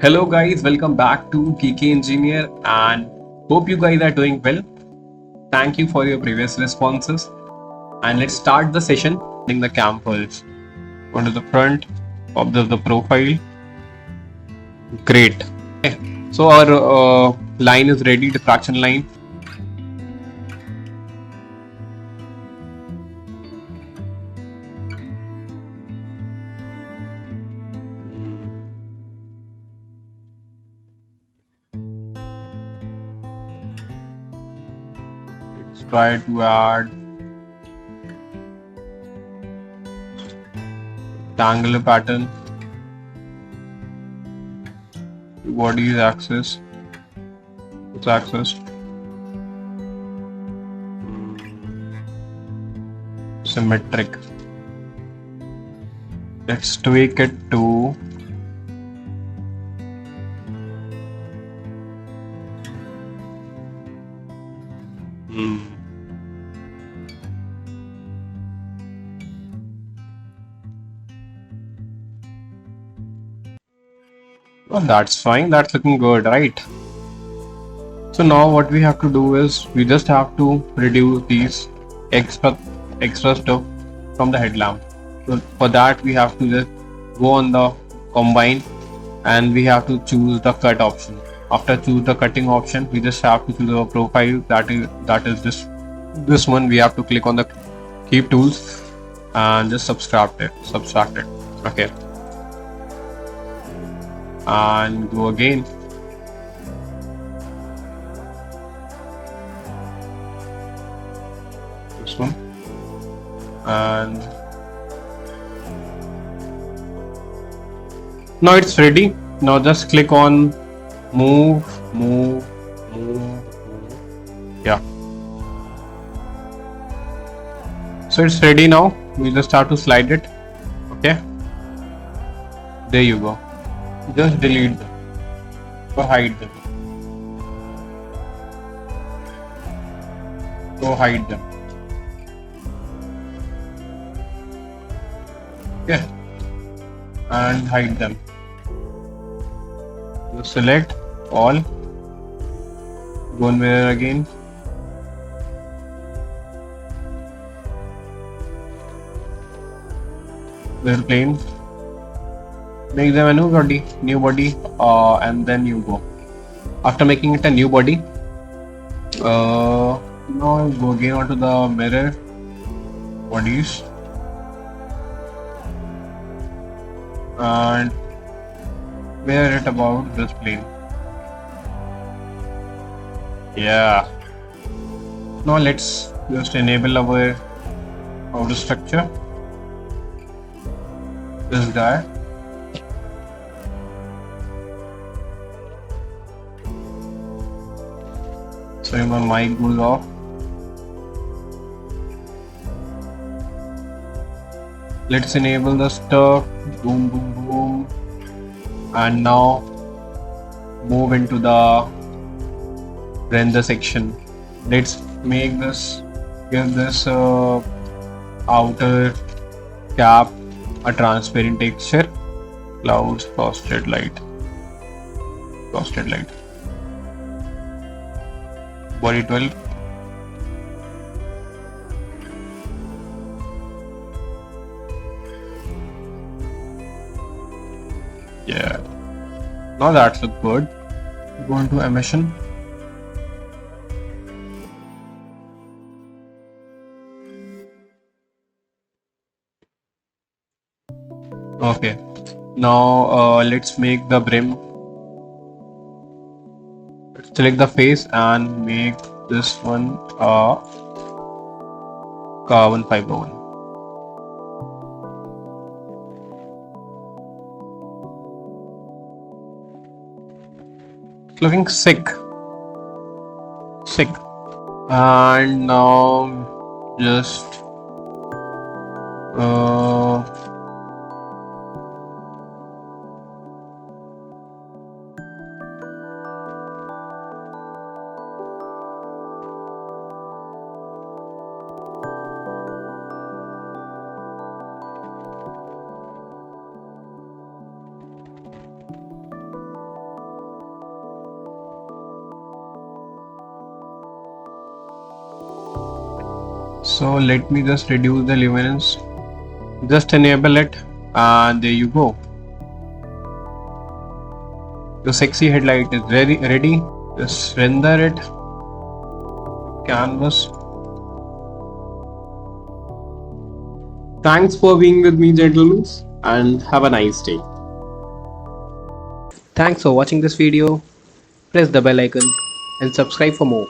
Hello guys, welcome back to Geeky Engineer and hope you guys are doing well. Thank you for your previous responses and let's start the session in the cam first. Go to the front, observe the profile. Great. Okay. So our line is ready, the traction line. Let's try to add triangular pattern. Body's axis. Its axis. Symmetric. Let's tweak it to Oh, that's fine. That's looking good, right? So now what we have to do is we just have to reduce these extra stuff from the headlamp. So for that we have to just go on the combine and we have to choose the cut option. After choose the cutting option, we just have to choose our profile. That is this one. We have to click on the keep tools and just subtract it. Okay, and go again. This one and now it's ready. Now just click on move. Yeah, so it's ready now. We just have to slide it. Okay, there you go. Just delete them or hide them. Go hide them. Okay, and hide them. You select all. Go in mirror again. Mirror plane. Make them a new body, and then you go. After making it a new body, now go again onto the mirror bodies and mirror it about this plane. Yeah. Now let's just enable our outer structure. This guy. So my mic goes off. Let's enable the stuff. Boom, boom, boom. And now move into the render section. Let's make this, give this outer cap a transparent texture. Clouds, frosted light. Body 12. Yeah. Now that's look good. Go into emission. Okay. Now let's make the brim. Select the face and make this one a carbon fiber one. It's looking sick. And now just So let me just reduce the luminance. Just enable it, and there you go. The sexy headlight is ready. Just render it. Canvas. Thanks for being with me, gentlemen, and have a nice day. Thanks for watching this video. Press the bell icon and subscribe for more.